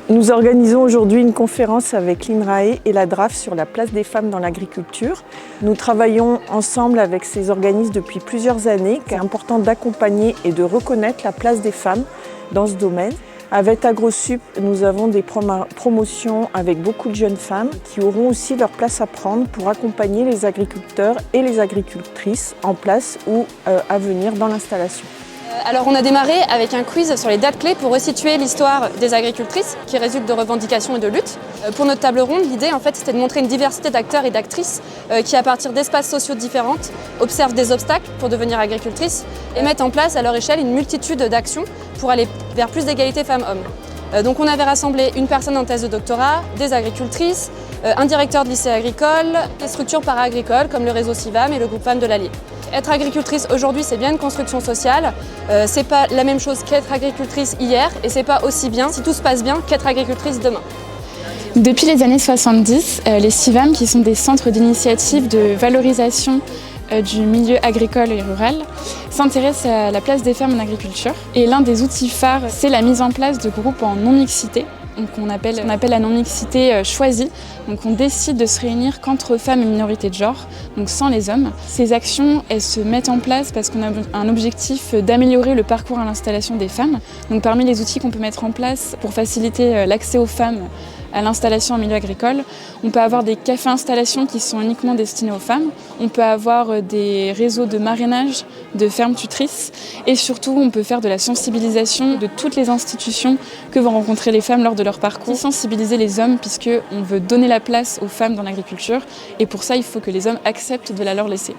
Nous organisons aujourd'hui une conférence avec l'INRAE et la DRAF sur la place des femmes dans l'agriculture. Nous travaillons ensemble avec ces organismes depuis plusieurs années. Il est important d'accompagner et de reconnaître la place des femmes dans ce domaine. Avec AgroSup, nous avons des promotions avec beaucoup de jeunes femmes qui auront aussi leur place à prendre pour accompagner les agriculteurs et les agricultrices en place ou à venir dans l'installation. Alors on a démarré avec un quiz sur les dates clés pour resituer l'histoire des agricultrices qui résulte de revendications et de luttes. Pour notre table ronde, l'idée en fait c'était de montrer une diversité d'acteurs et d'actrices qui à partir d'espaces sociaux différents observent des obstacles pour devenir agricultrices et mettent en place à leur échelle une multitude d'actions pour aller vers plus d'égalité femmes-hommes. Donc on avait rassemblé une personne en thèse de doctorat, des agricultrices, un directeur de lycée agricole, des structures para-agricoles comme le réseau CIVAM et le groupe Femmes de l'Allier. Être agricultrice aujourd'hui, c'est bien une construction sociale. C'est pas la même chose qu'être agricultrice hier et c'est pas aussi bien, si tout se passe bien, qu'être agricultrice demain. Depuis les années 70, les CIVAM, qui sont des centres d'initiative de valorisation du milieu agricole et rural, s'intéressent à la place des femmes en agriculture. Et l'un des outils phares, c'est la mise en place de groupes en non-mixité. Donc on appelle la non-mixité choisie. Donc on décide de se réunir qu'entre femmes et minorités de genre, donc sans les hommes. Ces actions, elles se mettent en place parce qu'on a un objectif d'améliorer le parcours à l'installation des femmes. Donc parmi les outils qu'on peut mettre en place pour faciliter l'accès aux femmes à l'installation en milieu agricole, on peut avoir des cafés-installations qui sont uniquement destinés aux femmes, on peut avoir des réseaux de marrainage, de fermes tutrices et surtout on peut faire de la sensibilisation de toutes les institutions que vont rencontrer les femmes lors de leur parcours. Sensibiliser les hommes puisqu'on veut donner la place aux femmes dans l'agriculture et pour ça il faut que les hommes acceptent de la leur laisser.